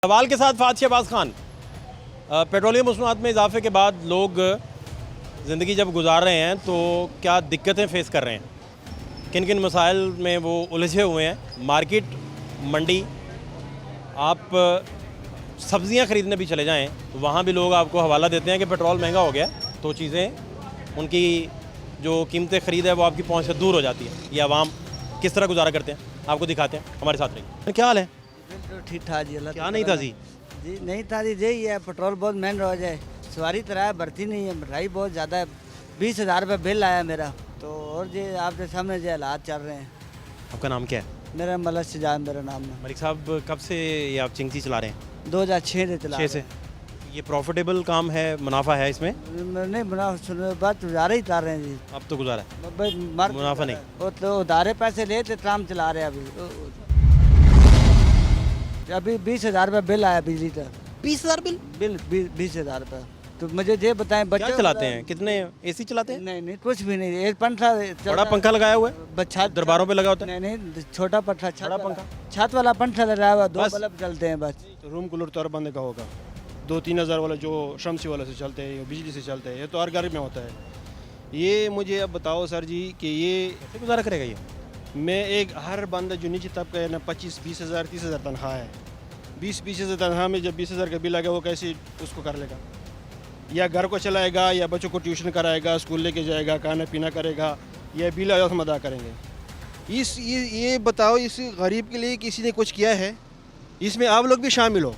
सवाल के साथ फात शहबाज खान। पेट्रोलियम मसनूआत में इजाफे के बाद लोग ज़िंदगी जब गुजार रहे हैं तो क्या दिक्कतें फेस कर रहे हैं, किन किन मसाइल में वो उलझे हुए हैं। मार्केट, मंडी, आप सब्ज़ियां ख़रीदने भी चले जाएं तो वहाँ भी लोग आपको हवाला देते हैं कि पेट्रोल महंगा हो गया, तो चीज़ें उनकी जो कीमतें ख़रीद है वो आपकी पहुँच से दूर हो जाती है। ये आवाम किस तरह गुजारा करते हैं आपको दिखाते हैं, हमारे साथ रहिए। क्या हाल है? ठीक ठाक जी। अल्लाह क्या नहीं था जी? जी नहीं था जी, यही है पेट्रोल बहुत महंगा हो जाए, सवारी तरह बढ़ती नहीं है, महंगाई बहुत ज़्यादा है। 20,000 रुपये बिल आया मेरा तो, और जी आपके सामने जो हालात चल रहे हैं। आपका नाम क्या है? मेरा मलक शजान मेरा नाम है। मलिक साहब, कब से ये आप चिंगची चला रहे हैं? 2006 से चला 6 से। ये प्रॉफिटेबल काम है, मुनाफा है इसमें? नहीं बना सुनो बात, गुजारे ही उतार रहे हैं जी। अब तो गुजारा है, भाई मर मुनाफा नहीं। वो तो उधारे पैसे लेते काम चला रहे हैं अभी 20,000 रुपये बिल आया बिजली का। 20,000 बिल? 20,000 रुपये। तो मुझे ये बताएं क्या चलाते हैं? कितने एसी चलाते हैं? नहीं नहीं कुछ भी नहीं, एक पंखा बड़ा पंखा लगाया हुआ है, छत दरबारों पे लगा होता है। नहीं छोटा पंखा, बड़ा पंखा, छत वाला पंखा लगाया हुआ, 2 बस। बल्ब चलते हैं बस। तो रूम कूलर तो हर बंदे का होगा। 2-3 हज़ार वाला जो शमसी वाला से चलते हैं, बिजली से चलते हैं, ये तो हर घर में होता है। ये मुझे अब बताओ सर जी कि ये कैसे गुजारा करेगा ये? मैं एक हर बंदा जो नीचे तबका है ना, 25-20 हज़ार 30 हज़ार तनख्वाह है, 20-20 हज़ार तनख्वाह में जब 20 हज़ार का बिल आ गया वो कैसे उसको कर लेगा? या घर को चलाएगा, या बच्चों को ट्यूशन कराएगा, स्कूल लेके जाएगा, खाना पीना करेगा, या बिल आया अदा करेंगे? ये बताओ, इस गरीब के लिए किसी ने कुछ किया है? इसमें आप लोग भी शामिल हो,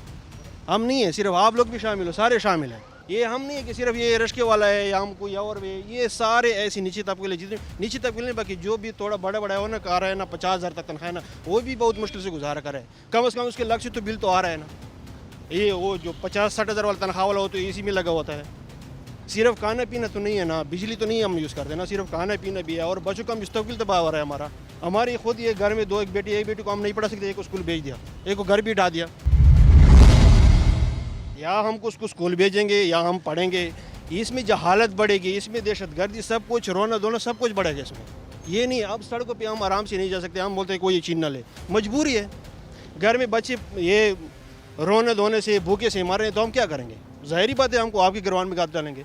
हम नहीं है, सिर्फ आप लोग भी शामिल हो, सारे शामिल हैं। ये हम नहीं है कि सिर्फ ये रश्के वाला है या हम कोई और भी, ये सारे ऐसे नीचे तबके के लिए, जितने नीचे तबके के लिए, बाकी जो भी थोड़ा बड़ा बड़ा हो ना, आ रहा है ना 50,000 तक तनख्वाह ना, वो भी बहुत मुश्किल से गुजारा करे। कम से कम उसके लग से तो बिल तो आ रहा है ना। ये वो जो 50-60 हज़ार वाला तनख्वाह वाला हो तो इसी में लगा होता है। सिर्फ खाना पीना तो नहीं है ना, बिजली तो नहीं हम यूज़ करते ना, सिर्फ खाना पीना भी है, और बच्चों का मुस्तकबिल तबाह हो रहा है हमारा। हमारी खुद ये घर में 2 एक बेटी को हम नहीं पढ़ा सकते, एक को स्कूल भेज दिया, एक को घर भी उठा दिया। या हमको उसको स्कूल भेजेंगे या हम पढ़ेंगे, इसमें जहालत बढ़ेगी, इसमें दहशतगर्दी, सब कुछ रोना धोना सब कुछ बढ़ेगा इसमें। ये नहीं अब सड़कों पे हम आराम से नहीं जा सकते, हम बोलते हैं कोई चीन ना ले, मजबूरी है। घर में बच्चे ये रोने धोने से भूखे से मर रहे हैं तो हम क्या करेंगे? ज़ाहिरी बात है हमको आपके गिरवान में गाद डालेंगे।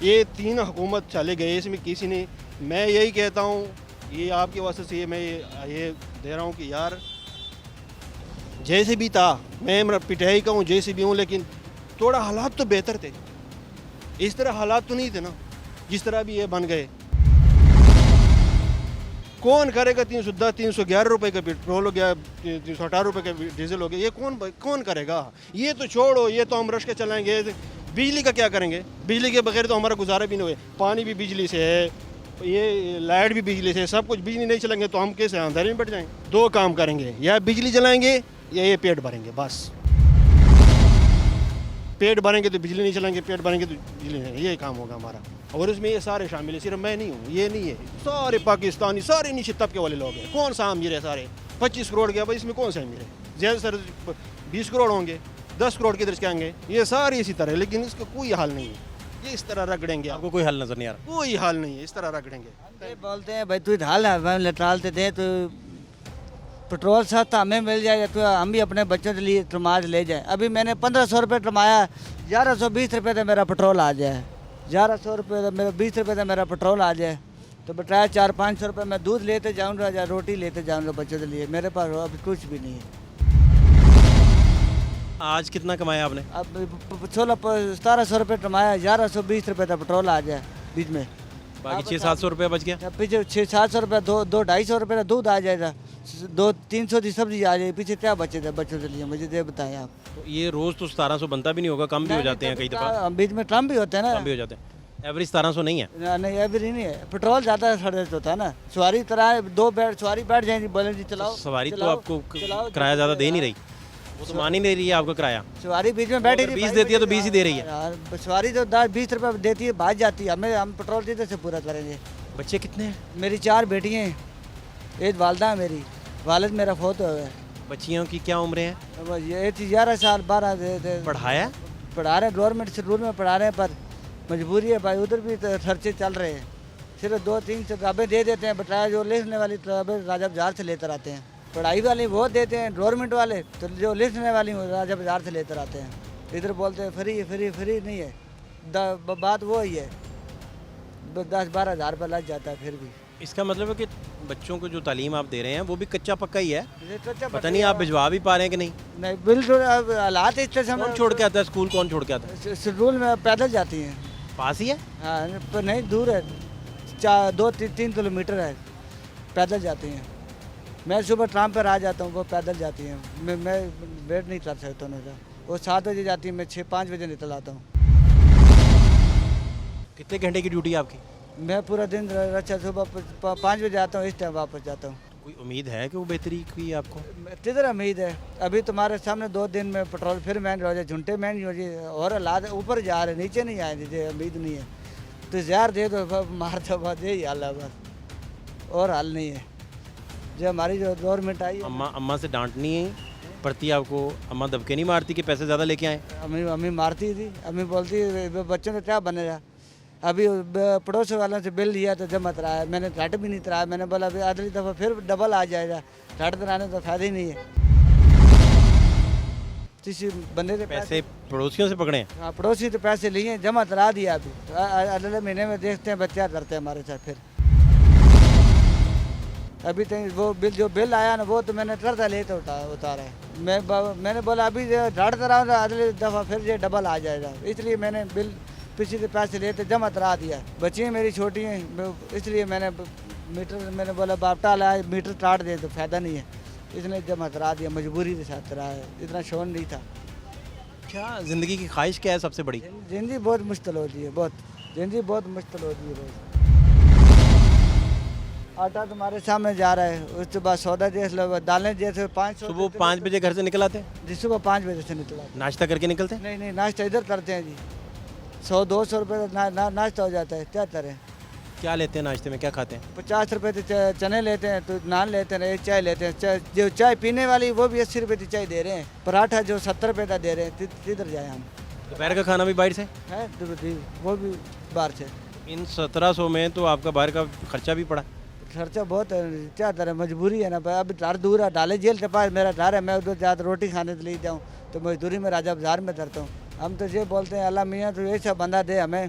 ये 3 हुकूमत चले गए, इसमें किसी ने, मैं यही कहता हूँ, ये आपके वास्ते से मैं ये दे रहा हूँ कि यार जैसे भी था, मैं पिटाई का हूँ जैसे भी हूँ, लेकिन थोड़ा हालात तो बेहतर थे। इस तरह हालात तो नहीं थे ना जिस तरह भी ये बन गए। कौन करेगा? 311 रुपये का पेट्रोल हो गया, 318 रुपये का डीजल हो गया, ये कौन करेगा? ये तो छोड़ो, ये तो हम रश के चलाएंगे। बिजली का क्या करेंगे? बिजली के बगैर तो हमारा गुजारा भी नहीं हुए। पानी भी बिजली से है, ये लाइट भी बिजली से है, सब कुछ बिजली नहीं चलेंगे तो हम कैसे अंधेरे में बैठ जाएंगे? 2 काम करेंगे, या बिजली जलाएंगे या ये पेट भरेंगे, बस। पेट भरेंगे तो बिजली नहीं चलाएंगे, पेट भरेंगे तो बिजली नहीं, ये काम होगा हमारा। और इसमें ये सारे शामिल है, सिर्फ मैं नहीं हूँ, ये नहीं है, सारे पाकिस्तानी, सारे नीचे तबके वाले लोग हैं। कौन सा अमीर है? सारे 25 करोड़ गया भाई, इसमें कौन सा अमीर है? ज़्यादा सर 20 करोड़ होंगे, 10 करोड़ किधर से आएंगे? ये सारे इसी तरह है, लेकिन इसका कोई हाल नहीं है। ये इस तरह रगड़ेंगे, आपको कोई हल नजर नहीं आ रहा? कोई हाल नहीं है, इस तरह रगड़ेंगे। ये बोलते हैं भाई तू ढाल लटालते थे तो पेट्रोल सस्ता हमें मिल जाएगा तो हम भी अपने बच्चों के लिए टमाज ले जाएं। अभी मैंने 1500 रुपये टमाया, 1120 रुपये तो मेरा पेट्रोल आ जाए, 1100 रुपये तो मेरा 20 रुपये तो मेरा पेट्रोल आ जाए, तो बटाया 400-500 रुपये मैं दूध लेते जाऊँगा या रोटी लेते जाऊँगा बच्चों के लिए। मेरे पास अभी कुछ भी नहीं है। आज कितना कमाया आपने? अब 1700 रुपये कमाया, 1120 रुपये का पेट्रोल आ जाए बीच में, बाकी 600-700 रुपये बच गया। पीछे 600-700 रुपये, 200-250 रुपये का दूध आ जाएगा, 200-300 की सब्जी आ जाएगी, पीछे क्या बचेगा बच्चों के लिए? मुझे ये बताएं आप। तो ये रोज़ तो 1700 बनता भी नहीं होगा, कम भी हो जाते हैं कई दफ़ा, बीच में कम भी होते हैं ना, कम भी हो जाते हैं। एवरेज 1700 नहीं है? नहीं एवरेज नहीं है, पेट्रोल ज़्यादा खर्च होता है ना। सवारी तरह 2 सवारी बैठ जाएंगी, बोले जी चलाओ। सवारी तो आपको किराया ज़्यादा दे नहीं रही, वो तो मान ही नहीं रही है आपका किराया। सवारी बीच में बैठी 20 देती है तो 20 ही दे रही है यार, सवारी तो 10-20 रुपये देती है, भाग जाती है, हम पेट्रोल किधर से पूरा करेंगे? बच्चे कितने हैं? मेरी 4 बेटियाँ हैं, एक वालदा है मेरी, वालिद मेरा फौत हुआ है। बच्चियों की क्या उम्रें हैं? अब ये 11 साल 12 पढ़ाया? पढ़ा रहे हैं, गवर्नमेंट स्कूल में पढ़ा रहे हैं, पर मजबूरी है भाई, उधर भी तो खर्चे चल रहे हैं। सिर्फ 2-3 किताबें दे देते हैं, बटाया जो लिखने वाली किताबें राजा बाजार से लेकर आते हैं। पढ़ाई वाले वो देते हैं गवर्नमेंट वाले, तो जो लिखने वाली वो राजा बाजार से लेकर आते हैं। इधर बोलते हैं फ्री फ्री फ्री नहीं है, बात वो ही है, 10-12 हज़ार रुपये लग जाता है फिर भी। इसका मतलब है कि बच्चों को जो तालीम आप दे रहे हैं वो भी कच्चा पक्का ही है, ये तो अच्छा पता नहीं आप भिजवा भी पा रहे हैं कि नहीं। नहीं बिल्कुल, अब हालात इस तरह कौन छोड़ के आता है स्कूल, कौन छोड़ के आता है? स्कूल में पैदल जाती हैं। पास ही है? हाँ पर नहीं, दूर है, 2-3 किलोमीटर है, पैदल जाती हैं। मैं सुबह ट्राम पर आ जाता हूँ, वो पैदल जाती हैं। मैं वेट नहीं कर सकता उनका, वो 7 बजे जाती है, मैं 6-5 बजे निकल आता हूँ। कितने घंटे की ड्यूटी है आपकी? मैं पूरा दिन अच्छा सुबह 5 बजे आता हूँ, इस टाइम वापस जाता हूँ। कोई उम्मीद है कि वो बेहतरी की आपको? किधर उम्मीद है, अभी तुम्हारे सामने 2 दिन में पेट्रोल फिर महंगे हो जाए, झुंटे महंगे हो जाए, और हालात ऊपर जा रहे, नीचे नहीं आए, मुझे उम्मीद नहीं है। तो ज़हर दे दो, मार दो, बस यही हाल है बस, और हाल नहीं है। जो हमारी जो गवर्नमेंट आई है, अम्मा से डांटनी पड़ती है आपको? अम्मा दबके नहीं मारती कि पैसे ज़्यादा लेके आए? अम्मी मारती थी, अम्मी बोलती बच्चों को क्या बनेगा। अभी पड़ोस वालों से बिल लिया तो जमा कराया, मैंने घट भी नहीं कराया। मैंने बोला अभी अगली दफ़ा फिर डबल आ जाएगा, घट कराने तो फायदा ही नहीं है। किसी बंदे से पैसे पड़ोसियों से पकड़े हैं? हाँ, पड़ोसी तो पैसे लिए, जमा करा दिया। अभी अगले महीने में देखते हैं बच्चा करते हैं हमारे साथ। फिर अभी तक वो जो बिल आया ना, वो तो मैंने करता ले तो उतारा है। मैंने बोला अभी झाड़ करा, अगली दफ़ा फिर ये डबल आ जाएगा, इसलिए मैंने बिल पिछले पैसे लेते जमा करा दिया। बच्चियाँ मेरी छोटी हैं, इसलिए मैंने मैंने बोला बाप टाला मीटर काट दे तो फ़ायदा नहीं है, इसने जमा करा दिया, मजबूरी के साथ करा है, इतना शौक नहीं था। क्या ज़िंदगी की ख्वाहिश क्या है सबसे बड़ी? ज़िंदगी बहुत मुश्किल होती है, बहुत ज़िंदगी बहुत मुश्किल होती है रोज़। आटा तुम्हारे सामने जा रहा है, उसके बाद सौदा देख लो, दालें जैसे 500। सुबह 5 बजे घर से निकल आते हैं? जी सुबह 5 बजे से निकला। नाश्ता करके निकलते हैं? नहीं, नाश्ता इधर करते हैं जी, 100-200 रुपये का नाश्ता हो जाता है। क्या करें? क्या लेते हैं नाश्ते में, क्या खाते हैं? 50 रुपये तो चने लेते हैं, तो नान लेते हैं, एक चाय लेते हैं। जो चाय पीने वाली वो भी 80 रुपये की चाय दे रहे हैं। पराठा जो 70 रुपये का दे रहे हैं, किधर जाए हम? दोपहर का खाना भी बाहर से है, वो भी बाहर से। इन 1700 में तो आपका बाहर का खर्चा भी पड़ा? खर्चा बहुत है, क्या करें, मजबूरी है ना। अब घर दूर है, डाले जेल के पास मेरा घर है, मैं उधर ज़्यादा रोटी खाने के लिए जाऊँ तो मजदूरी में राजा बाजार में करता हूँ। हम तो ये बोलते हैं अल्लाह मियाँ तो ऐसा बंदा दे हमें,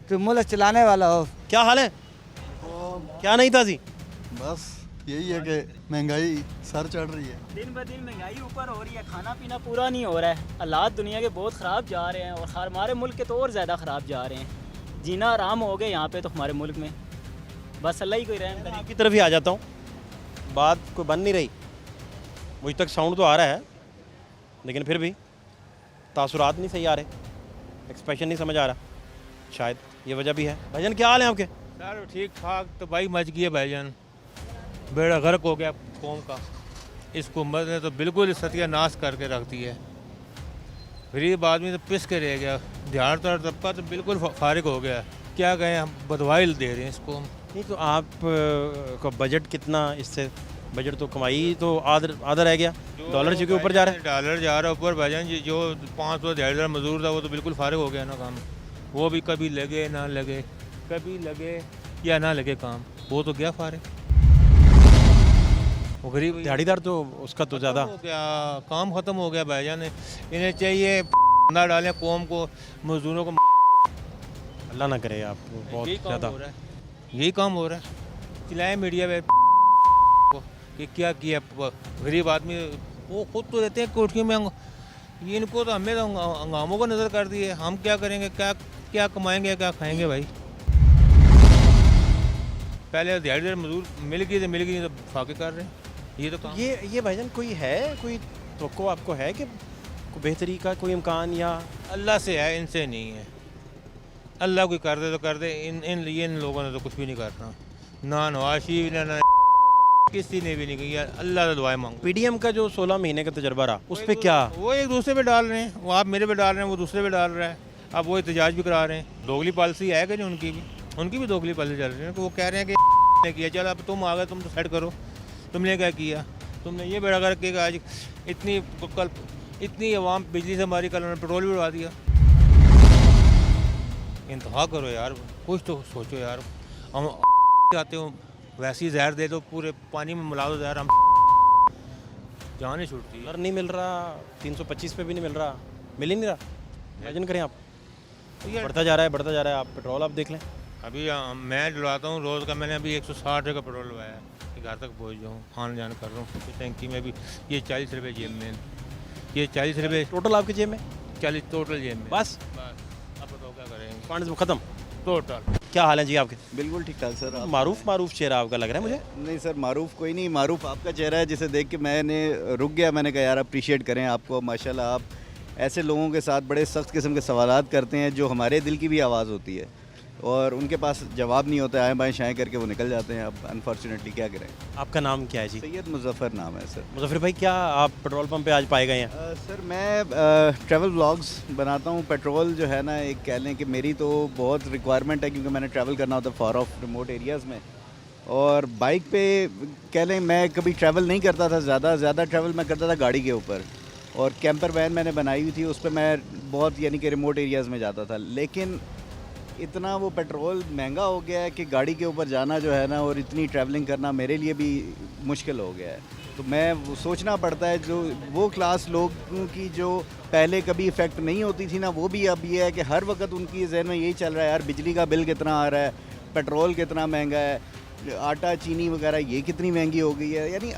तो मुल्क चलाने वाला हो। क्या हाल है? क्या नहीं था जी? बस यही है कि महंगाई सर चढ़ रही है, दिन ब दिन महंगाई ऊपर हो रही है, खाना पीना पूरा नहीं हो रहा है, हालात दुनिया के बहुत ख़राब जा रहे हैं, और हमारे मुल्क के तो और ज़्यादा ख़राब जा रहे हैं। जीना आराम हो गए यहाँ पे तो हमारे मुल्क में, बस अल्लाह ही कोई रहम करे। आपकी तरफ ही आ जाता हूँ, बात कोई बन नहीं रही, मुझ तक साउंड तो आ रहा है लेकिन फिर भी तासुरात नहीं सही आ रहे, एक्सप्रेशन नहीं समझ आ रहा, शायद ये वजह भी है। भाईजान क्या हाल है आपके? सर ठीक ठाक, तो भाई मच गई है भाईजान, बेड़ा गर्क हो गया कौम का। इस हुकूमत ने तो बिल्कुल सत्यानाश करके रख दी है, गरीब आदमी तो पिस के रह गया, दिहाड़दार तबका तो बिल्कुल फारिग हो गया। क्या कहें, हम बदवाई दे रहे हैं इसको। नहीं तो आप का बजट कितना, इससे बजट तो कमाई तो आधा रह गया, डॉलर के ऊपर जा रहा है। डॉलर जा रहा है ऊपर भाईजान जी, जो 500 दिहाड़ीदार मजदूर था वो तो बिल्कुल फारिग हो गया ना काम, वो भी कभी लगे ना लगे, कभी लगे या ना लगे काम, वो तो गया फारिग। वो गरीब दिहाड़ीदार तो उसका तो ज़्यादा हो गया, काम ख़त्म हो गया भाईजान। इन्हें चाहिए ना डालें कौम को, मजदूरों को। अल्लाह ना करे आप बहुत यही काम ज़्यादा। हो रहा है, यही काम हो रहा है। चिल्लाए मीडिया पे कि क्या किया गरीब आदमी, वो खुद तो रहते हैं कोठियों में, ये इनको तो हमें तो हंगामों को नज़र कर दिए, हम क्या करेंगे, क्या कमाएंगे, क्या खाएंगे भाई। पहले दिहाड़ीदार मजदूर मिल गई नहीं तो फाके कर रहे हैं, ये तो काम। ये भाईजान कोई है, कोई तो आपको है कि कोई बेहतरी का कोई इम्कान? या अल्लाह से है, इनसे नहीं है। अल्लाह कोई कर दे तो कर दे, इन लोगों ने तो कुछ भी नहीं करना, ना नवाशी ना किसी ने भी नहीं किया। अल्लाह से दुआएं मांगो। पीडीएम का जो 16 महीने का तजर्बा रहा, उस पर क्या? वो एक दूसरे पे डाल रहे हैं, वो आप मेरे पे डाल रहे हैं, वो दूसरे पे डाल रहा है, अब वो एहतजाज भी करा रहे हैं। दोगली पॉलिसी है कि नहीं, उनकी भी दोगली पॉलिसी चल रही है। वो कह रहे हैं कि ने किया, चल अब तुम आ गए, तुम तो सेट करो, तुमने क्या किया, तुमने ये बेड़ा कर के आज इतनी आवाम बिजली से हमारी, कल उन्होंने पेट्रोल भी उड़ा दिया। इंतहा करो यार, कुछ तो सोचो यार। हम चाहते हो वैसे ही जहर दे दो, पूरे पानी में मिला दो जहर, हम जान ही छूटती है। डॉलर नहीं मिल रहा, 325 पे भी नहीं मिल रहा, मिल ही नहीं रहा। इमेजिन करें आप, बढ़ता जा रहा है, बढ़ता जा रहा है। आप पेट्रोल आप देख लें, अभी मैं डलवाता हूँ रोज़ का, मैंने अभी 160 रुपये का पेट्रोल डलवाया है कि घर तक पहुँच जाऊँ, आने जान कर रहा हूँ। टैंकी में भी ये 40 रुपये जेब में, ये 40 रुपये टोटल आपकी जेब में 40 टोटल जेब में। बस अब बताओ क्या करेंगे, फंड ख़त्म। टोटल। क्या हाल है जी आपके? बिल्कुल ठीक ठाक सर। मारूफ चेहरा आपका लग रहा है मुझे। नहीं सर, मारूफ कोई नहीं, मारूफ आपका चेहरा है जिसे देख के मैंने रुक गया। मैंने कहा यार अप्रिशिएट करें आपको, माशाल्लाह आप ऐसे लोगों के साथ बड़े सख्त किस्म के सवालात करते हैं जो हमारे दिल की भी आवाज़ होती है और उनके पास जवाब नहीं होता, आएँ बाएँ शाएँ करके वो निकल जाते हैं। अब अनफॉर्चुनेटली क्या करें। आपका नाम क्या है जी? सैयद मुजफ्फर नाम है सर। मुजफ्फर भाई, क्या आप पेट्रोल पंप पे आज पाए गए हैं? सर मैं ट्रैवल व्लॉग्स बनाता हूँ। पेट्रोल जो है ना, एक कह लें कि मेरी तो बहुत रिक्वायरमेंट है क्योंकि मैंने ट्रैवल करना होता है फार ऑफ रिमोट एरियाज़ में। और बाइक पे कह लें मैं कभी ट्रैवल नहीं करता था, ज़्यादा ट्रैवल मैं करता था गाड़ी के ऊपर। और कैंपर वैन मैंने बनाई हुई थी, उस पर मैं बहुत यानी कि रिमोट एरियाज़ में जाता था। लेकिन इतना वो पेट्रोल महंगा हो गया है कि गाड़ी के ऊपर जाना जो है ना और इतनी ट्रैवलिंग करना मेरे लिए भी मुश्किल हो गया है। तो मैं वो सोचना पड़ता है, जो वो क्लास लोगों की जो पहले कभी इफ़ेक्ट नहीं होती थी ना, वो भी अब ये है कि हर वक्त उनकी जहन में यही चल रहा है यार बिजली का बिल कितना आ रहा है, पेट्रोल कितना महंगा है, आटा चीनी वगैरह ये कितनी महंगी हो गई है। यानी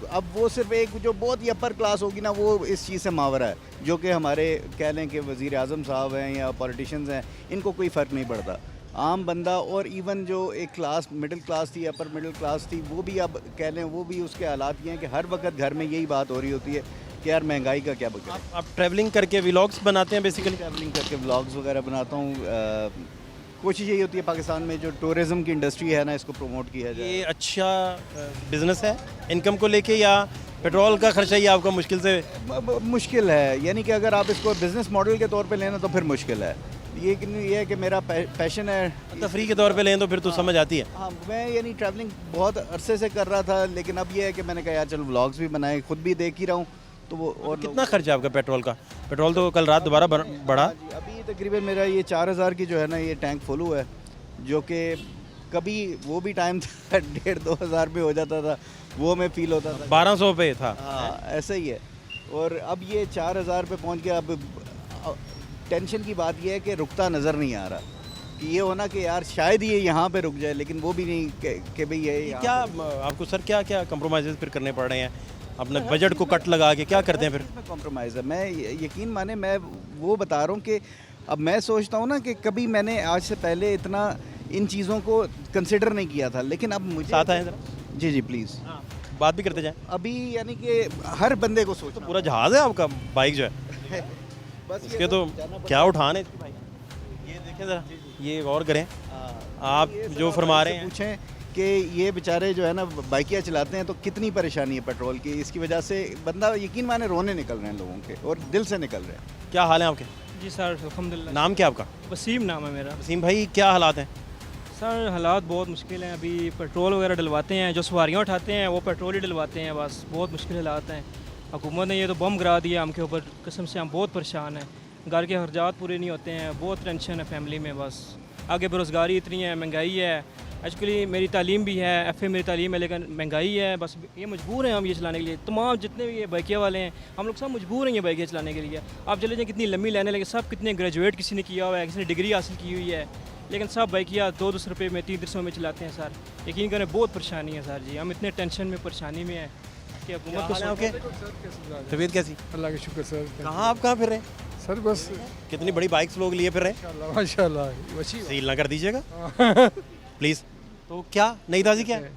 अब वो सिर्फ एक जो बहुत ही अपर क्लास होगी ना, वो इस चीज़ से मावरा है, जो कि हमारे कह लें कि वज़ीर आज़म साहब हैं या पॉलिटिशियंस हैं, इनको कोई फ़र्क नहीं पड़ता। आम बंदा और इवन जो एक क्लास मिडिल क्लास थी, अपर मिडिल क्लास थी, वो भी अब कह लें वो भी उसके हालात ये हैं कि हर वक्त घर में यही बात हो रही होती है कि यार महंगाई का क्या बकरा। आप ट्रैवलिंग करके व्लॉग्स बनाते हैं बेसिकली? ट्रैवलिंग करके व्लॉग्स वगैरह बनाता हूँ। कोशिश यही होती है पाकिस्तान में जो टूरिज़्म की इंडस्ट्री है ना, इसको प्रमोट किया जाए। ये अच्छा बिजनेस है इनकम को लेके, या पेट्रोल का खर्चा ही आपका मुश्किल से? मुश्किल है, यानी कि अगर आप इसको बिज़नेस मॉडल के तौर पे लेना तो फिर मुश्किल है। ये है कि मेरा पैशन है, तफरी के तौर पे लें तो फिर तो समझ आती है। हाँ मैं यानी ट्रैवलिंग बहुत अरसे से कर रहा था, लेकिन अब ये है कि मैंने कहा यार चलो व्लॉग्स भी बनाए, खुद भी देख ही रहा हूँ तो वो। और कितना खर्चा आपका पेट्रोल का? पेट्रोल तो कल रात दोबारा बढ़ा। हाँ जी, अभी तकरीबन मेरा ये 4000 की जो है ना ये टैंक फुल हुआ है, जो कि कभी वो भी टाइम था 1500-2000 हज़ार पे हो जाता था, वो मैं फील होता था 1200 पे था। हाँ ऐसा ही है। और अब ये 4000 पे पहुंच गया। अब टेंशन की बात ये है कि रुकता नज़र नहीं आ रहा, कि ये होना कि यार शायद ये यहाँ पे रुक जाए, लेकिन वो भी नहीं कि भाई ये क्या आपको सर क्या क्या कंप्रोमाइज़ फिर करने पड़ रहे हैं? अपने बजट को कट लगा के क्या करते हैं फिर? कॉम्प्रोमाइज़ है। मैं यकीन माने, मैं वो बता रहा हूँ कि अब मैं सोचता हूँ ना कि कभी मैंने आज से पहले इतना इन चीज़ों को कंसिडर नहीं किया था, लेकिन अब मुझे साथ आए जरा। जी प्लीज़ बात भी करते जाएं। अभी यानी कि हर बंदे को सोचना पूरा जहाज़ है आपका बाइक जो है, बस ये इसके तो क्या उठाने भाई। ये देखें ज़रा, ये गौर करें आप जो फरमा रहे हैं। पूछें कि ये बेचारे जो है ना बाइकियाँ चलाते हैं तो कितनी परेशानी है पेट्रोल की। इसकी वजह से बंदा यकीन माने रोने निकल रहे हैं लोगों के, और दिल से निकल रहे हैं। क्या हाल है आपके? जी सर अल्हम्दुलिल्लाह। नाम क्या आपका? वसीम नाम है मेरा। वसीम भाई, क्या हालात हैं? सर हालात बहुत मुश्किल हैं। अभी पेट्रोल वगैरह डलवाते हैं, जो सवारियाँ उठाते हैं वो पेट्रोल ही डलवाते हैं, बस बहुत मुश्किल हालात हैं। हुकूमत ने ये तो बम गिरा दिया हमके ऊपर, कसम से हम बहुत परेशान हैं। घर के खर्चात पूरे नहीं होते हैं, बहुत टेंशन है फैमिली में। बस आगे बेरोज़गारी इतनी है, महंगाई है। एक्चुअली मेरी तालीम भी है, FA मेरी तालीम है, लेकिन महंगाई है। बस ये मजबूर हैं हम ये चलाने के लिए। तमाम जितने भी ये बाइकिया वाले हैं, हम लोग सब मजबूर हैं ये बाइकियाँ चलाने के लिए। आप चले जाएँ कितनी लंबी लाइनें, लेकिन सब कितने ग्रेजुएट किसी ने किया हुआ है, किसी ने डिग्री हासिल की हुई है, लेकिन सब बाइकियाँ 200 रुपये में 300 में चलाते हैं सर। यकीन करें बहुत परेशानी है सर जी, हम इतने टेंशन में परेशानी में हैं कि हुकूमत को। तबीयत कैसी? अल्लाह का शुक्र सर। कहाँ आप कहाँ फिर रहे हैं? सर बस कितनी बड़ी बाइक्स लोग लिए फिर रहे हैं? माशाल्लाह सील ना कर दीजिएगा प्लीज़। तो क्या नई ताज़ी क्या है?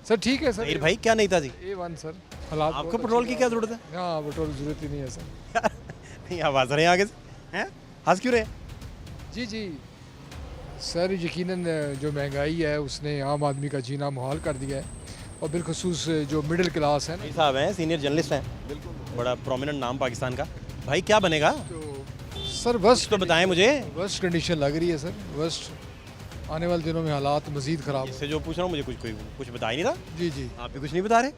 सर ठीक है सर। ज़हीर भाई, क्या नई ताज़ी? A1 sir. हालात आपको बहुत पेट्रोल अच्छे की क्या ज़रूरत है? हैं। हाँ पेट्रोल की ज़रूरत ही नहीं है सर। नहीं, आप हंस रहे हैं आगे से, हैं? हंस क्यों रहे हैं? जी सर, यकीनन जो महंगाई है उसने आम आदमी का जीना मुहाल कर दिया है, और बिलखसूस जो मिडिल क्लास है ना। भाई साहब हैं, सीनियर जर्नलिस्ट हैं, बिल्कुल बड़ा प्रोमिनेंट नाम पाकिस्तान का। भाई क्या बनेगा तो सर वर्स्ट तो बताएं मुझे। वर्स्ट कंडीशन लग रही है सर, वर्स्ट। आने वाले दिनों में हालात मज़ीद ख़राब। इससे जो पूछ रहा हूँ मुझे कुछ बता ही नहीं रहा। जी आप भी कुछ नहीं बता रहे,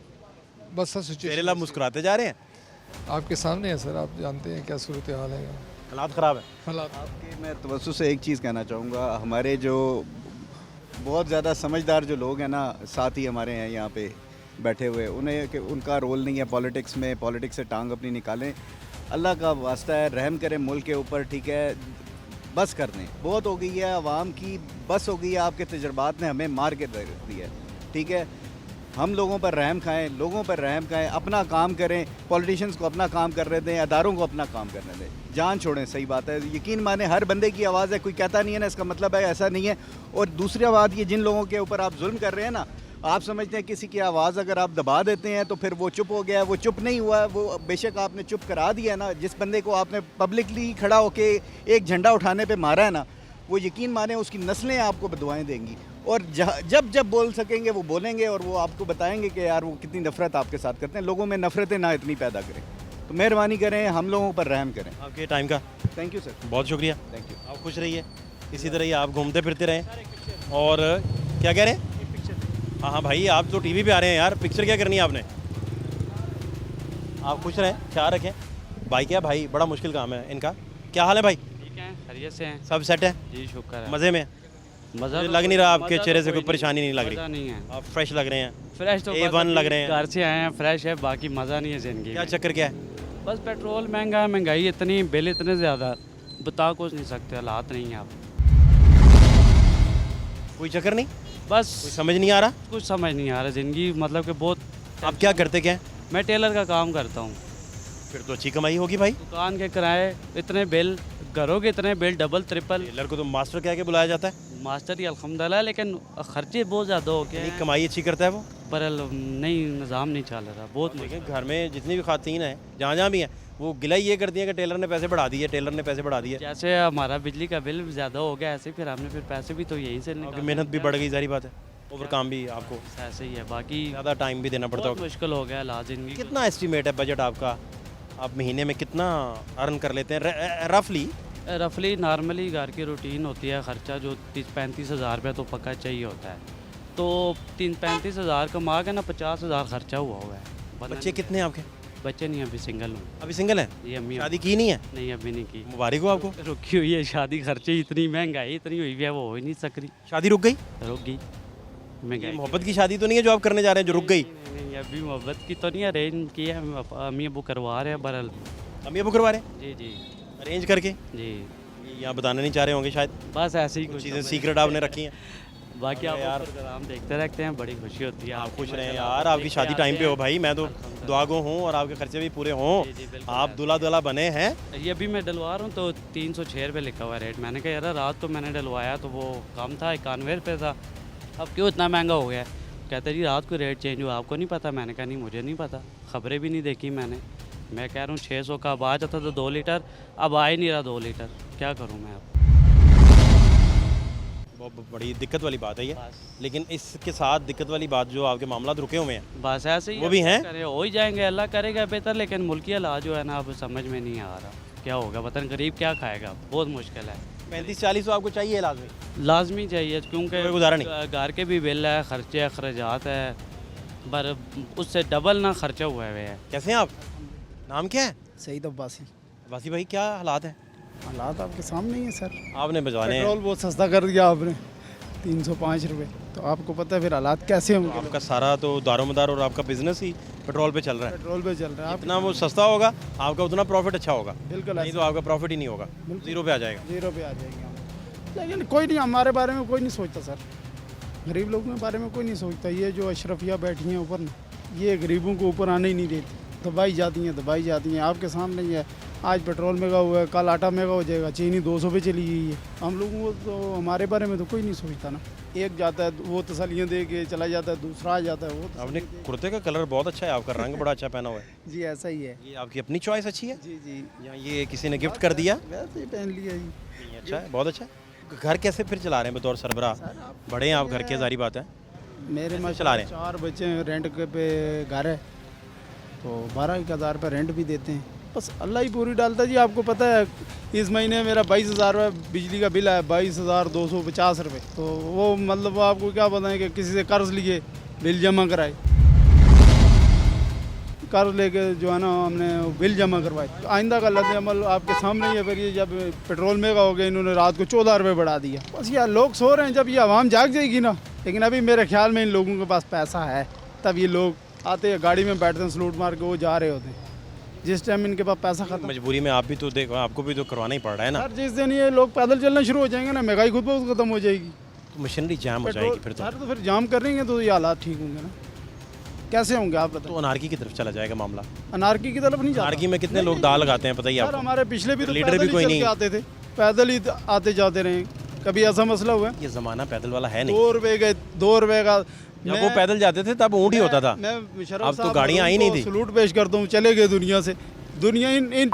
बस सर तेरे सिचुएशन लाभ मुस्कुराते जा रहे हैं। आपके सामने है सर, आप जानते हैं क्या सूरत हाल है। हालात ख़राब है। हालात आपके मैं तवज्जो से एक चीज़ कहना चाहूँगा, हमारे जो बहुत ज़्यादा समझदार जो लोग हैं ना, साथ ही हमारे हैं यहाँ पे, बैठे हुए, उन्हें कि उनका रोल नहीं है पॉलिटिक्स में, पॉलिटिक्स से टांग अपनी निकालें। अल्लाह का वास्ता है, रहम करें मुल्क के ऊपर, ठीक है, बस कर दें, बहुत हो गई है आवाम की, बस हो गई है। आपके तजर्बात ने हमें मार के रख दिया है, ठीक है। हम लोगों पर रहम खाएं, लोगों पर रहम खाएं, अपना काम करें, पॉलिटिशियंस को अपना काम करने दें, अदारों को अपना काम करने दें, जान छोड़ें। सही बात है, यकीन माने हर बंदे की आवाज़ है, कोई कहता नहीं है ना, इसका मतलब है ऐसा नहीं है। और दूसरी बात, ये जिन लोगों के ऊपर आप जुल्म कर रहे हैं ना, आप समझते हैं किसी की आवाज़ अगर आप दबा देते हैं तो फिर वो चुप हो गया है, वो चुप नहीं हुआ है, वो बेशक आपने चुप करा दिया है ना। जिस बंदे को आपने पब्लिकली खड़ा होके एक झंडा उठाने पे मारा है ना, वो यकीन माने उसकी नस्लें आपको बदुआएं देंगी। और जब जब बोल सकेंगे वो बोलेंगे, और वो आपको बताएंगे कि यार वो कितनी नफ़रत आपके साथ करते हैं। लोगों में नफ़रतें ना इतनी पैदा करें, तो मेहरबानी करें, हम लोगों पर रहम करें। आपके टाइम का थैंक यू सर। बहुत शुक्रिया। Thank you. आप खुश रहिए, इसी तरह ही आप घूमते फिरते रहें। और क्या कह रहे हैं? हाँ हाँ भाई, आप तो टीवी पे आ रहे हैं यार, पिक्चर क्या करनी है आपने? आप खुश रहें, ख्याल रखें। भाई क्या भाई, बड़ा मुश्किल काम है इनका। क्या हाल है भाई? ठीक है, खैरियत से हैं सब सेट है? जी, शुक्र है। मज़े में? मज़ा मुझे तो लग नहीं रहा आपके मज़ा चेहरे तो से कोई कोई परेशानी नहीं लग मज़ा रही, नहीं है। आप फ्रेश लग रहे हैं, फ्रेश तो A1 लग रहे हैं। घर से आए हैं, फ्रेश है, बाकी मज़ा नहीं है ज़िंदगी क्या में। चक्कर क्या है? बस पेट्रोल महंगा है, महंगाई इतनी, बिल इतने ज़्यादा, बता कुछ नहीं सकते, हालात नहीं है। आप कोई चक्कर नहीं, बस कोई समझ नहीं आ रहा। कुछ समझ नहीं आ रहा ज़िंदगी, मतलब कि बहुत। आप क्या करते क्या हैं? मैं टेलर का काम करता हूँ। फिर तो अच्छी कमाई होगी भाई। दुकान के किराए इतने बिल, घरों के इतने बिल, डबल ट्रिपल। टेलर को तो मास्टर कह के बुलाया जाता है। मास्टर ही अल्हम्दुलिल्लाह, लेकिन खर्चे बहुत ज़्यादा हो गए इतनी हैं। कमाई अच्छी करता है वो। पर नहीं, निज़ाम नहीं चल रहा, बहुत लेकिन मुश्किल। घर में जितनी भी खातन हैं, जहाँ जहाँ भी हैं, वो गिला ये करती हैं कि टेलर ने पैसे बढ़ा दिए, टेलर ने पैसे बढ़ा दिए। जैसे हमारा बिजली का बिल ज़्यादा हो गया, ऐसे फिर हमने फिर पैसे भी तो यहीं से आपकी निकाले। मेहनत भी बढ़ गई, सारी बात है, ओवर काम भी आपको ऐसे ही है, बाकी ज़्यादा टाइम भी देना पड़ता बहुत होगा। मुश्किल हो गया हालात ज़िंदगी। कितना एस्टिमेट है बजट आपका? आप महीने में कितना अर्न कर लेते हैं रफली? रफली नॉर्मली घर की रूटीन होती है, खर्चा जो 30-35 हज़ार रुपये तो पक्का चाहिए होता है। तो 35 हज़ार कमा के ना 50 हज़ार खर्चा हुआ है। बच्चे कितने हैं आपके? बच्चे नहीं, अभी सिंगल हूँ। अभी सिंगल हैं? ये अम्मी शादी की नहीं है? नहीं, अभी नहीं की, मुबारक हो आपको। रुकी हुई है शादी, खर्चे इतनी महंगाई इतनी हुई है, वो हो ही नहीं सक रही, शादी रुक गई? रुक गई। ये महंगाई मोहब्बत की शादी तो नहीं है जो आप करने जा रहे हैं, जो रुक गई? नहीं, अभी मोहब्बत की तो नहीं, अरेंज की है, अम्मी अबू करवा रहे हैं बरल। अम्मी अबू करवा रहे हैं जी जी अरेंज करके? जी, ये यहाँ बताना नहीं चाह रहे होंगे शायद, बस ऐसे ही कुछ कुछ चीज़ें समझ- सीक्रेट आपने रखी हैं। बाकी आप यार। प्रोग्राम देखते रहते हैं, बड़ी खुशी होती है। आप खुश रहें माशाल्लाह, यार, आपकी देखते शादी आते टाइम पे हो हैं। भाई, मैं तो अल्हम्दुलिल्लाह। दुआ गो हूँ और आपके खर्चे भी पूरे हों। जी, जी, बिल्कुल आप है। दूल्हा दूल्हा बने हैं। ये अभी मैं डलवा रहा हूँ तो 306 रुपये लिखा हुआ है रेट। मैंने कहा यार रात तो मैंने डलवाया तो वो कम था, 91 रुपये था, अब क्यों इतना महंगा हो गया है? कहते जी रात को रेट चेंज हुआ, आपको नहीं पता? मैंने कहा नहीं, मुझे नहीं पता, खबरें भी नहीं देखी मैंने। मैं कह रहा हूँ 600 का अब आ जाता तो 2 लीटर, अब आ ही नहीं रहा 2 लीटर, क्या करूँ मैं अब? बहुत बड़ी दिक्कत वाली बात है ये। बस लेकिन इसके साथ दिक्कत वाली बात, जो आपके मामला रुके हुए हैं, बस ऐसे ही वो भी हैं? करे हो ही जाएंगे, अल्लाह करेगा बेहतर, लेकिन मुल्की हालात जो है ना अब समझ में नहीं आ रहा क्या होगा, वतन गरीब क्या खाएगा, बहुत मुश्किल है। 35-40 तो आपको चाहिए लाजमी। लाजमी चाहिए कोई क्योंकि गुजारा नहीं। घर के भी बिल है, खर्चे अखराजात है, पर उससे डबल ना खर्चा हुआ है। कैसे हैं आप? नाम क्या है? सईद अब्बासी। वासी भाई, क्या हालात हैं? हालात आपके सामने ही है सर। आपने बजाने हैं, पेट्रोल बहुत सस्ता कर दिया आपने, 305 रुपये, तो आपको पता है फिर हालात कैसे होंगे। आपका सारा तो दारोमदार और आपका बिजनेस ही पेट्रोल पे चल रहा है। पेट्रोल पे चल रहा है आप, जितना वो सस्ता होगा आपका उतना प्रॉफिट अच्छा होगा, बिल्कुल नहीं तो आपका प्रॉफिट ही नहीं होगा, जीरो पे आ जाएगा। 0 पे आ जाएंगे हम। लेकिन कोई नहीं, हमारे बारे में कोई नहीं सोचता सर, गरीब लोगों के बारे में कोई नहीं सोचता। ये जो अशरफिया बैठी हैं ऊपर ना, ये गरीबों को ऊपर आने ही नहीं देती, दबाई जाती हैं। आपके सामने ही है, आज पेट्रोल महंगा हुआ है, कल आटा महंगा हो जाएगा, चीनी 200 पे चली गई है। हम लोगों को तो, हमारे बारे में तो कोई नहीं सोचता ना। एक जाता है वो तसलियाँ दे के चला जाता है, दूसरा आ जाता है वो आपने कुर्ते का कलर बहुत अच्छा है, आपका रंग बड़ा अच्छा पहना हुआ है। जी ऐसा ही है। ये आपकी अपनी चॉइस अच्छी है जी जी, या ये किसी ने गिफ्ट कर दिया? वैसे ही पहन लिया जी। नहीं, अच्छा है, बहुत अच्छा है। घर कैसे फिर चला रहे हैं बतौर सरबराह? बड़े हैं आप घर के, जारी बात है। मेरे में चला रहे हैं? 4 बच्चे हैं, रेंट के पे घर है, तो 12,000 रुपये रेंट भी देते हैं। बस अल्लाह ही पूरी डालता है जी। आपको पता है इस महीने मेरा 22,000 रुपये बिजली का बिल है, 22,250 रुपये। तो वो मतलब आपको क्या बताएं कि किसी से कर्ज लिए बिल जमा कराए, कर्ज लेके जो है ना हमने बिल जमा करवाए। तो आइंदा का लद अमल आपके सामने ही है। फिर ये जब पेट्रोल महंगा हो गया, इन्होंने रात को 14 रुपये बढ़ा दिया। बस यार लोग सो रहे हैं, जब ये आवाम जाग जाएगी ना, लेकिन अभी मेरे ख्याल में इन लोगों के पास पैसा है, तब ये लोग आते हैं गाड़ी में बैठते हैं सलूट मार के वो जा रहे होते हैं जिस टाइम इनके पास पैसा खत्म। मजबूरी में आप भी तो देखो, आपको भी तो करवाना ही पड़ रहा है ना। सर जिस दिन ये लोग पैदल चलना शुरू हो जाएंगे ना महंगाई खुद ब खुद खत्म हो जाएगी, तो मशीनरी जाम हो जाएगी फिर तो। सर तो फिर जाम करेंगे तो ये हालात ठीक होंगे ना, कैसे होंगे आप बताओ। तो अनारकी की तरफ चला जाएगा मामला। अनारकी की तरफ नहीं जाता। अनारकी में कितने लोग दाल लगाते हैं पता ही सर आपको। हमारे पिछले भी तो लीडर भी पैदल ही कोई चल नहीं के आते थे, पैदल ही आते जाते रहे, कभी ऐसा मसला हुआ है? ये ज़माना पैदल वाला है नहीं। 2 रुपए गए, 2 रुपए का। जब वो पैदल जाते थे तब ऊँट ही होता था, मैं मुशर्रफ अब तो साहब गाड़ियाँ आई नहीं थी। सलूट पेश करता हूँ, चले गए दुनिया से। दुनिया इन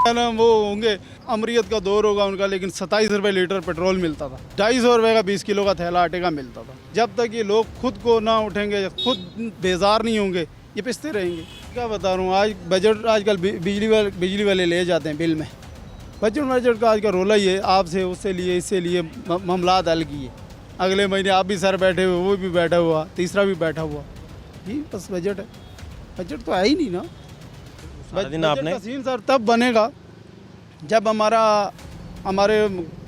ना वो होंगे, अमरीत का दौर होगा उनका, लेकिन 27 रुपये लीटर पेट्रोल मिलता था, 250 रुपये का 20 किलो का थैला आटे का मिलता था। जब तक ये लोग खुद को ना उठेंगे, खुद बेजार नहीं होंगे, ये पिसते रहेंगे। क्या बता रहा हूँ, आज बजट आजकल बिजली वाले ले जाते हैं बिल में। बजट का आज का रोला ही है, आपसे उससे लिए इससे लिए मामलात हल किए। अगले महीने आप भी सर बैठे हुए, वो भी बैठा हुआ, तीसरा भी बैठा हुआ। ये बस बजट है, बजट तो है ही नहीं ना। दिन आपने बजट का सीन सर तब बनेगा जब हमारे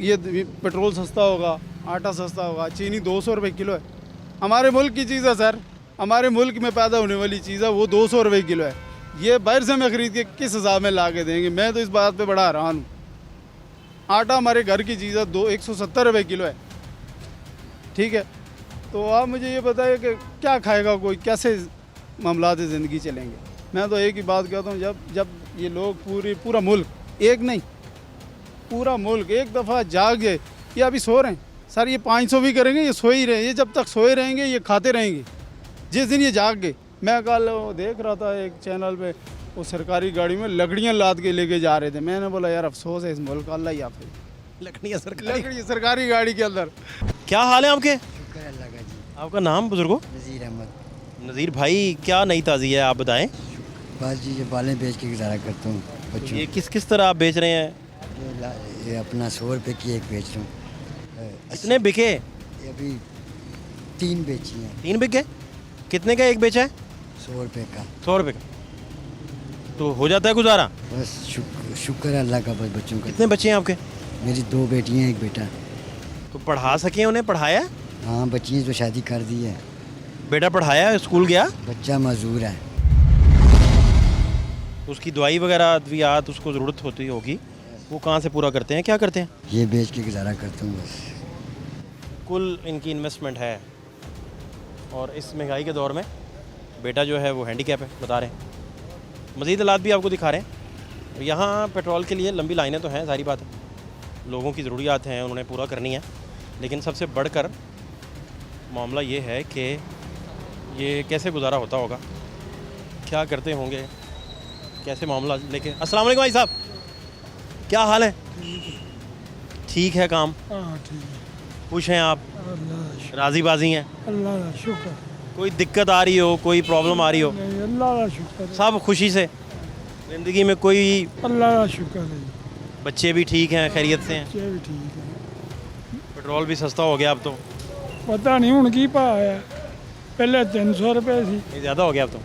ये पेट्रोल सस्ता होगा, आटा सस्ता होगा, चीनी 200 रुपये किलो है। हमारे मुल्क की चीज़ है सर, हमारे मुल्क में पैदा होने वाली चीज़ है, वो 200 रुपये किलो है। ये बाहर से हमें ख़रीद के किस हिसाब में ला के देंगे? मैं तो इस बात पे बड़ा हैरान हूँ। आटा हमारे घर की चीज़ है, 170 रुपये किलो है, ठीक है। तो आप मुझे ये बताइए कि क्या खाएगा कोई, कैसे मामलात ज़िंदगी चलेंगे? मैं तो एक ही बात कहता हूँ, जब ये लोग पूरा मुल्क, एक नहीं पूरा मुल्क एक दफ़ा जाग गए। ये अभी सो रहे हैं सर, ये 500 भी करेंगे, ये सो ही रहे, ये जब तक सोए रहेंगे ये खाते रहेंगे। जिस दिन ये जाग गए, मैं कल देख रहा था एक चैनल पे, वो सरकारी गाड़ी में लकड़ियाँ लाद के लेके जा रहे थे। मैंने बोला यार अफसोस है इस मुल्क का, अल्लाह ही हाफ़िज़। लकड़ियाँ सरकारी गाड़ी के अंदर। क्या हाल है आपके? अल्लाह का जी। आपका नाम बुजुर्गो? नज़ीर अहमद। नज़ीर भाई, क्या नई ताज़ी है आप बताएं। बस जी, ये बालें बेच के गुजारा करता हूँ बच्चों। ये किस तरह आप बेच रहे हैं? ये अपना 100 रुपये की एक बेच रहा हूँ। कितने बिके? ये अभी 3 बेची हैं। 3 बिके? कितने का एक बेचा है? 100 रुपये का। 100 रुपये का तो हो जाता है गुजारा? बस शुक्र है अल्लाह का। बस बच्चों का। कितने बच्चे हैं आपके? मेरी 2 बेटियाँ, एक बेटा। तो पढ़ा सके उन्हें? पढ़ाया? हाँ, बच्ची तो शादी कर दी है। बेटा पढ़ाया, स्कूल गया? बच्चा मजदूर है। उसकी दवाई वगैरह अद्वियात उसको ज़रूरत होती होगी, वो कहाँ से पूरा करते हैं, क्या करते हैं? ये बेच के गुजारा करता हूँ बस। कुल इनकी इन्वेस्टमेंट है, और इस महंगाई के दौर में बेटा जो है वो हैंडीकैप है बता रहे हैं। मज़ीद हालात भी आपको दिखा रहे हैं। यहाँ पेट्रोल के लिए लंबी लाइनें तो हैं, सारी बात है, लोगों की ज़रूरियात हैं, उन्होंने पूरा करनी है। लेकिन सबसे बढ़कर मामला ये है कि ये कैसे गुजारा होता होगा, क्या करते होंगे, कैसे मामला लेके। अस्सलाम वालेकुम भाई साहब, क्या हाल है? ठीक है काम? हाँ ठीक है। खुश हैं आप? राज़ी बाजी हैं? अल्लाह का शुक्र। कोई दिक्कत आ रही हो, कोई प्रॉब्लम आ रही हो? नहीं, अल्लाह का शुक्र। सब खुशी से ज़िंदगी में? कोई अल्लाह का शुक्र है। बच्चे भी ठीक हैं, खैरियत से हैं? बच्चे भी ठीक है। पेट्रोल भी सस्ता हो गया अब तो? पता नहीं हूँ की भाव है, पहले 300 रुपये थी, ये ज़्यादा हो गया अब तो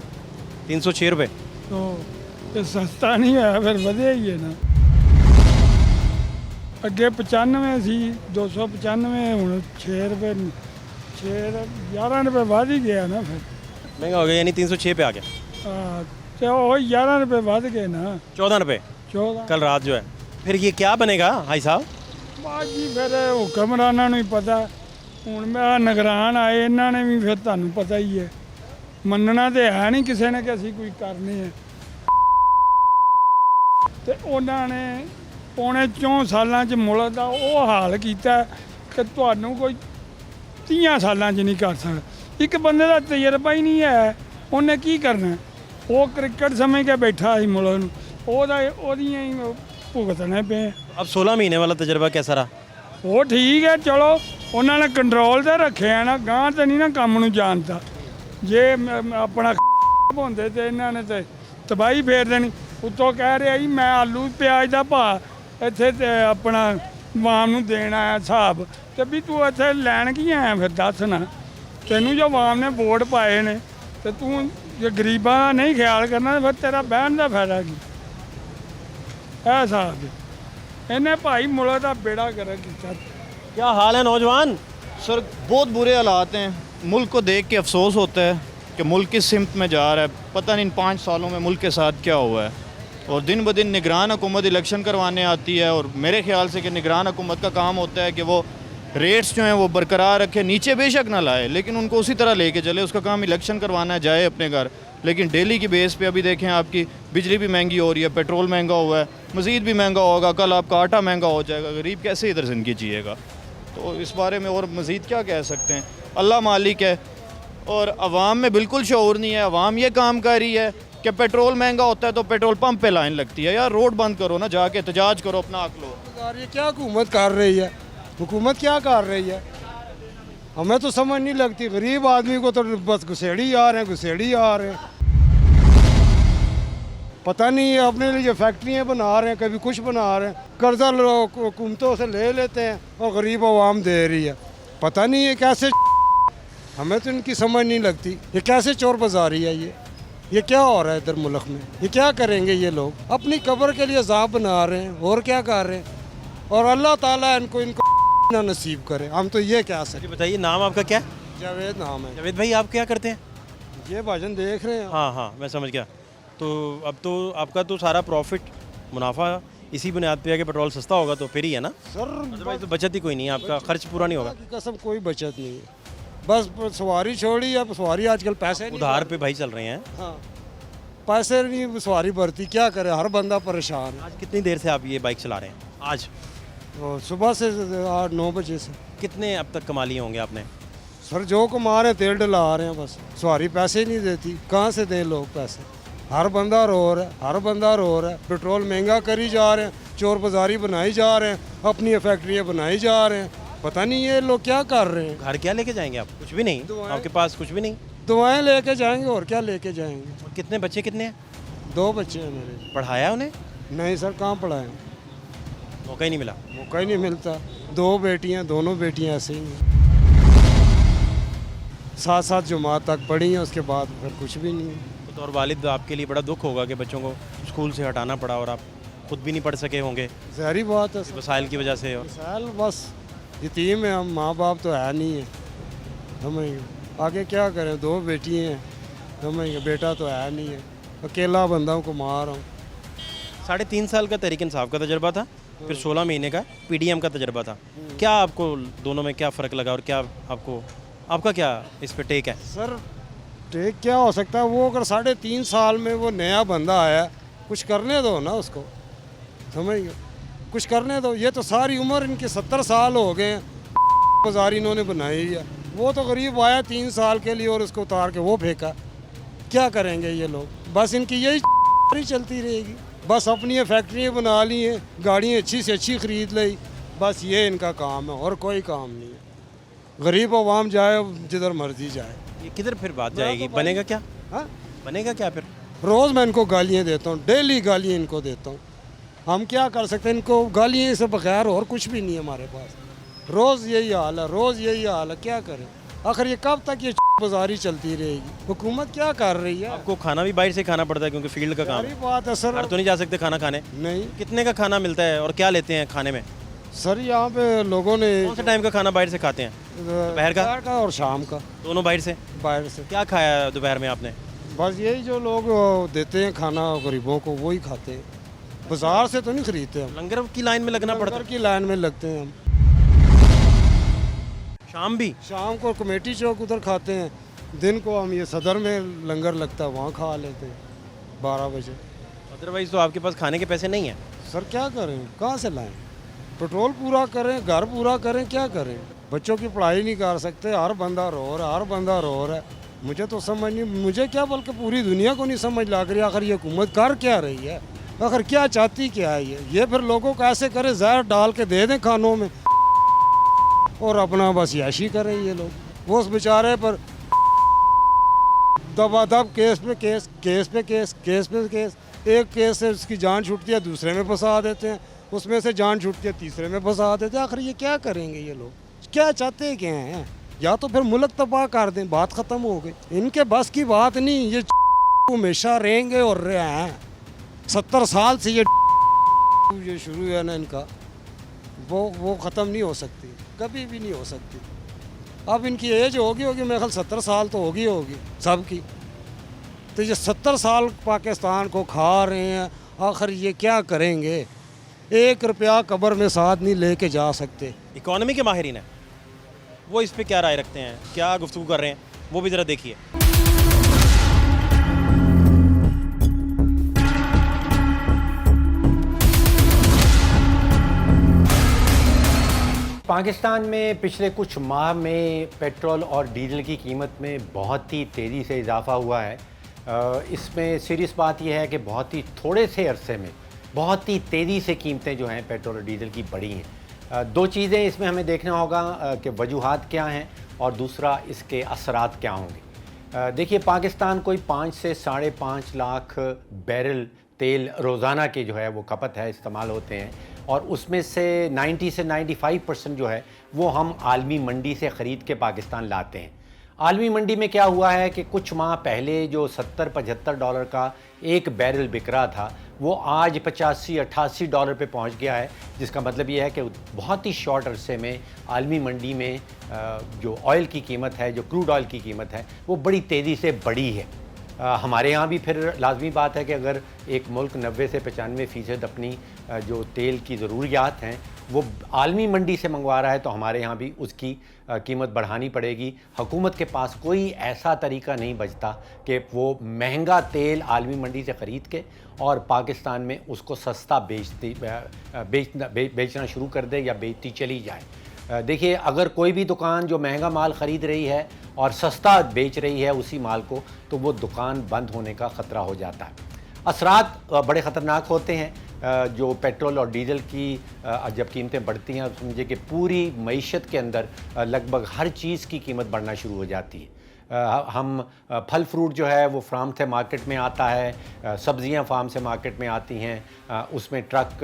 306 रुपये। तो ये सस्ता नहीं है, फिर बढ़े ही है ना। अगे 95 थी, 295, हूँ 6 रुपये, 11 रुपये बढ़ ही गया ना। फिर महंगा हो गया, यानी 306 पे आ गया। तो वो 11 रुपये बढ़ गए ना। 14 रुपये 14 कल रात जो है। फिर ये क्या बनेगा भाई साहब? बाकी फिर हुक्मराना नहीं पता, हूँ मैं निगरान आए, इन्होंने भी फिर तुहानू पता ही है, मनना तो है नहीं किसी ने कि असीं कोई करनी है। तो उन्होंने पौने 4 सालों च मुल्क का वो हाल किया कि तुहानू कोई 30 सालों च नहीं कर सकता। एक बंदे का तजर्बा ही नहीं है, उन्हें की करना? वो क्रिकेट समझ के बैठा ही मुल्क, ओदियां ही भुगतने पे। अब 16 महीने वाला तजर्बा कैसा रहा? वो ठीक है, चलो उन्होंने कंट्रोल तो रखे है ना, गांह तो नहीं ना काम नूं जानता। जे अपना होंदे तो इन्होंने तो तबाही फेर देनी। उत्तों कह रहे जी मैं आलू प्याज का भाव इत्थे ते अपना वाम नूं देना है हिसाब, तो भी तू इत्थे लैन की आया? फिर दस ना, तैनूं जो वाम ने वोट पाए ने तो तू जे गरीबां दा नहीं ख्याल करना तो फिर तेरा बहन का फायदा की? ऐ हिसाब इन्हें भाई मुल्क का बेड़ा कर किया। क्या हाल है नौजवान? सर बहुत बुरे हालात हैं, मुल्क को देख के अफसोस होता है कि मुल्क किस सिमत में जा रहा है। पता नहीं इन 5 सालों में मुल्क के साथ क्या हुआ है। और दिन ब दिन निगरान हुकूमत इलेक्शन करवाने आती है, और मेरे ख्याल से कि निगरान हुकूमत का काम होता है कि वो रेट्स जो हैं वो बरकरार रखे, नीचे बेशक ना लाए लेकिन उनको उसी तरह लेके चले। उसका काम इलेक्शन करवाना है, जाए अपने घर। लेकिन डेली की बेस पे अभी देखें आपकी बिजली भी महंगी हो रही है, पेट्रोल महंगा हुआ है, मज़ीद भी महंगा होगा, कल आपका आटा महंगा हो जाएगा। गरीब कैसे इधर ज़िंदगी जिएगा? तो इस बारे में और मज़ीद क्या कह सकते हैं। अल्लाह मालिक है और अवाम में बिल्कुल शऊर नहीं है। अवाम ये काम कर रही है कि पेट्रोल महंगा होता है तो पेट्रोल पंप पे लाइन लगती है। यार रोड बंद करो ना, जाके एहतजाज करो, अपना हक लो। ये क्या हुकूमत कर रही है? हुकूमत क्या कर रही है? हमें तो समझ नहीं लगती। गरीब आदमी को तो बस घुसेड़ी आ रहे हैं, घुसेड़ी आ रहे हैं। पता नहीं अपने लिए फैक्ट्रियाँ बना रहे हैं, कभी कुछ बना रहे हैं, कर्जा हुकूमतों से ले लेते हैं और गरीब आवाम दे रही है। पता नहीं ये कैसे, हमें तो इनकी समझ नहीं लगती। ये कैसे चोर बाजारी है? ये क्या हो रहा है इधर मुल्क में? ये क्या करेंगे ये लोग? अपनी कब्र के लिए ज़ाब बना रहे हैं और क्या कर रहे हैं। और अल्लाह ताला इनको ना नसीब करे, हम तो ये कह सकते। बताइए नाम आपका क्या है? जावेद नाम है। जावेद भाई, आप क्या करते हैं? ये भाजन देख रहे हैं। हाँ हाँ, मैं समझ गया। तो अब तो आपका तो सारा प्रॉफिट, मुनाफा इसी बुनियाद पे है कि पेट्रोल सस्ता होगा तो फिर ही है ना सर? अदरवाइज तो बचत ही कोई नहीं है, आपका खर्च पूरा नहीं होगा। कसम कोई बचत नहीं है, बस सवारी छोड़ी। अब सवारी आजकल पैसे उधार पे भाई चल रहे हैं। हाँ, पैसे नहीं सवारी भरती, क्या करे, हर बंदा परेशान है। आज कितनी देर से आप ये बाइक चला रहे हैं? आज सुबह से 8-9 बजे से। कितने अब तक कमा लिए होंगे आपने? सर जो कमा रहे हैं तेल डला रहे हैं, बस सवारी पैसे ही नहीं देती। कहाँ से दे लोग पैसे? हर बंदा रो रहा है, हर बंदा रो रहा है। पेट्रोल महंगा करी जा रहे हैं, चोर बाजारी बनाई जा रहे हैं, अपनी फैक्ट्रियाँ बनाई जा रहे हैं। पता नहीं ये लोग क्या कर रहे हैं। घर क्या लेके जाएंगे आप? कुछ भी नहीं, आपके पास कुछ भी नहीं? दवाएं लेके जाएंगे और क्या लेके जाएंगे। और कितने बच्चे कितने हैं? 2 बच्चे हैं मेरे। पढ़ाया उन्हें? नहीं सर, कहाँ पढ़ाएं, मौका ही नहीं मिला। मौका ही नहीं मिलता। 2 बेटियां, दोनों बेटियां ऐसे ही हैं। 7 जमात तक पढ़ी हैं, उसके बाद फिर कुछ भी नहीं है। तो और वालिद आपके लिए बड़ा दुख होगा कि बच्चों को स्कूल से हटाना पड़ा और आप खुद भी नहीं पढ़ सके होंगे। ज़ाहिर बात है, वसाइल की वजह से। वसाइल बस यतीम है हम, माँ बाप तो है नहीं है। हमें आगे क्या करें, 2 बेटी हैं, हमें बेटा तो है नहीं है। अकेला बंदा को मार रहा हूँ। 3.5 साल का तहरीक इंसाफ का तजर्बा था, फिर 16 महीने का PDM का तजर्बा था। क्या आपको दोनों में क्या फ़र्क लगा और क्या आपका क्या इस पे टेक है? सर टेक क्या हो सकता है? वो अगर 3.5 साल में वो नया बंदा आया, कुछ करने दो ना उसको, समझ गए? कुछ करने दो। ये तो सारी उम्र इनके 70 साल हो गए हैं, बाजार इन्होंने बनाई है। वो तो गरीब आया 3 साल के लिए और उसको उतार के वो फेंका। क्या करेंगे ये लोग? बस इनकी यही चलती रहेगी। बस अपनी ये फैक्ट्रियाँ बना ली हैं, गाड़ियाँ अच्छी से अच्छी ख़रीद ली, बस ये इनका काम है और कोई काम नहीं है। गरीब आवाम जाए जिधर मर्जी जाए। ये किधर फिर बात जाएगी? बनेगा क्या? हाँ, बनेगा क्या फिर? रोज़ मैं इनको गालियाँ देता हूँ, डेली गालियाँ इनको देता हूँ। हम क्या कर सकते हैं? इनको गालियाँ से बगैर और कुछ भी नहीं है हमारे पास। रोज़ यही हाल है, रोज़ यही हाल है, क्या करें? आखिर ये कब तक ये बाजारी चलती रहेगी? हुकूमत क्या कर रही है? आपको खाना भी बाहर से खाना पड़ता है क्योंकि फील्ड का काम है। बात है सर। घर तो नहीं जा सकते खाना खाने? नहीं। कितने का खाना मिलता है और क्या लेते हैं खाने में? सर यहाँ पे लोगों ने कौन से टाइम का खाना बाहर से खाते हैं? दोपहर का और शाम का। दोनों बाहर से? बाहर से। क्या खाया दोपहर में आपने? बस यही जो लोग देते हैं खाना गरीबों को, वही खाते हैं। बाजार से तो नहीं खरीदते हम। लंगर की लाइन में लगना पड़ता है? लंगर की लाइन में लगते हैं हम। शाम भी? शाम को कमेटी चौक उधर खाते हैं, दिन को हम ये सदर में लंगर लगता है वहाँ खा लेते हैं 12 बजे। अदरवाइज तो आपके पास खाने के पैसे नहीं हैं? सर क्या करें, कहाँ से लाएं? पेट्रोल पूरा करें, घर पूरा करें, क्या करें? बच्चों की पढ़ाई नहीं कर सकते, हर बंदा रो रहा है, हर बंदा रो रहा है। मुझे तो समझ नहीं, मुझे क्या बल्कि पूरी दुनिया को नहीं समझ लग रही आखिर ये हुकूमत कर क्या रही है, आखिर क्या चाहती क्या है ये फिर लोगों को ऐसे करे, जहर डाल के दे दें खानों में और अपना बस याशी करें ये लोग। वो उस बेचारे पर दबादब केस पे केस, केस पे केस, केस पे केस। एक केस से उसकी जान छूटती है, दूसरे में फंसा देते हैं, उसमें से जान छूटती है, तीसरे में फंसा देते हैं। आखिर ये क्या करेंगे ये लोग? क्या चाहते क्या हैं? या तो फिर मुल्क तबाह कर दें, बात ख़त्म हो गई। इनके बस की बात नहीं, ये हमेशा रहेंगे और रहे हैं। 70 साल से ये शुरू है ना इनका, वो ख़त्म नहीं हो सकती, कभी भी नहीं हो सकती। अब इनकी एज होगी मेरे ख्याल 70 साल तो होगी सबकी। तो ये 70 साल पाकिस्तान को खा रहे हैं, आखिर ये क्या करेंगे? 1 रुपया कब्र में साथ नहीं लेके जा सकते। इकोनॉमी के माहिरीन हैं, वो इस पे क्या राय रखते हैं, क्या गुफ्तगू कर रहे हैं, वो भी ज़रा देखिए। पाकिस्तान में पिछले कुछ माह में पेट्रोल और डीजल की कीमत में बहुत ही तेज़ी से इजाफा हुआ है। इसमें सीरियस बात यह है कि बहुत ही थोड़े से अरसे में बहुत ही तेज़ी से कीमतें जो हैं पेट्रोल और डीजल की बढ़ी हैं। दो चीज़ें इसमें हमें देखना होगा कि वजूहात क्या हैं और दूसरा इसके असरात क्या होंगे। देखिए, पाकिस्तान कोई 5 से 5.5 लाख बैरल तेल रोज़ाना के जो है वो खपत है, इस्तेमाल होते हैं, और उसमें से 90 से 95% जो है वो हम आलमी मंडी से ख़रीद के पाकिस्तान लाते हैं। आलमी मंडी में क्या हुआ है कि कुछ माह पहले जो $70-75 का एक बैरल बिक रहा था वो आज $85-88 पे पहुंच गया है, जिसका मतलब ये है कि बहुत ही शॉर्ट अरसे में आलमी मंडी में जो ऑयल की कीमत है, जो क्रूड ऑयल की कीमत है, वो बड़ी तेज़ी से बढ़ी है। हमारे यहाँ भी फिर लाजमी बात है कि अगर एक मुल्क 90 से 95% अपनी जो तेल की ज़रूरियात हैं वो आलमी मंडी से मंगवा रहा है, तो हमारे यहाँ भी उसकी कीमत बढ़ानी पड़ेगी। हुकूमत के पास कोई ऐसा तरीका नहीं बचता कि वो महंगा तेल आलमी मंडी से ख़रीद के और पाकिस्तान में उसको सस्ता बेचना शुरू कर दे या बेचती चली जाए। देखिए, अगर कोई भी दुकान जो महंगा माल ख़रीद रही है और सस्ता बेच रही है उसी माल को, तो वो दुकान बंद होने का ख़तरा हो जाता है। असरात बड़े ख़तरनाक होते हैं। जो पेट्रोल और डीजल की जब कीमतें बढ़ती हैं, समझिए कि पूरी मईशत के अंदर लगभग हर चीज़ की कीमत बढ़ना शुरू हो जाती है। हम फल फ्रूट जो है वो फार्म से मार्केट में आता है, सब्ज़ियाँ फार्म से मार्केट में आती हैं, उसमें ट्रक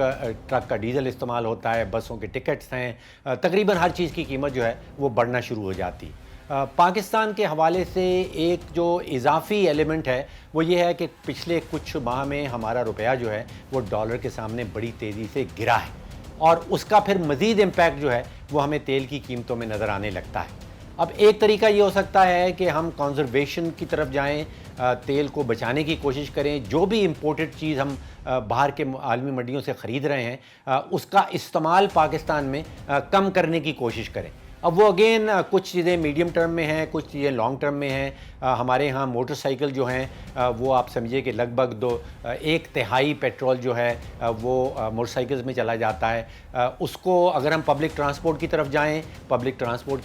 का डीजल इस्तेमाल होता है, बसों के टिकट्स हैं, तकरीबन हर चीज़ की कीमत जो है वो बढ़ना शुरू हो जाती है। पाकिस्तान के हवाले से एक जो इजाफ़ी एलिमेंट है वो ये है कि पिछले कुछ माह में हमारा रुपया जो है वो डॉलर के सामने बड़ी तेज़ी से गिरा है, और उसका फिर मज़ीद इम्पैक्ट जो है वो हमें तेल की कीमतों में नज़र आने लगता है। अब एक तरीका ये हो सकता है कि हम कंजर्वेशन की तरफ जाएं, तेल को बचाने की कोशिश करें। जो भी इम्पोर्टेड चीज़ हम बाहर के आलमी मंडियों से ख़रीद रहे हैं उसका इस्तेमाल पाकिस्तान में कम करने की कोशिश करें। अब वो अगेन कुछ चीज़ें मीडियम टर्म में हैं, कुछ चीज़ें लॉन्ग टर्म में हैं। हमारे यहाँ मोटरसाइकिल जो हैं वो आप समझिए कि लगभग 1/3 पेट्रोल जो है वो मोटरसाइकिल्स में चला जाता है। उसको अगर हम पब्लिक ट्रांसपोर्ट की तरफ जाएं, पब्लिक ट्रांसपोर्ट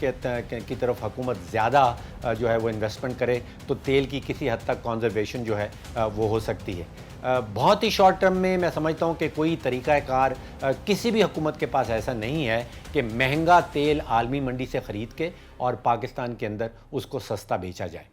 की तरफ हुकूमत ज़्यादा जो है वो इन्वेस्टमेंट करे, तो तेल की किसी हद तक कंजर्वेशन जो है वो हो सकती है। बहुत ही शॉर्ट टर्म में मैं समझता हूँ कि कोई तरीक़ाकार किसी भी हुकूमत के पास ऐसा नहीं है कि महंगा तेल आलमी मंडी से ख़रीद के और पाकिस्तान के अंदर उसको सस्ता बेचा जाए।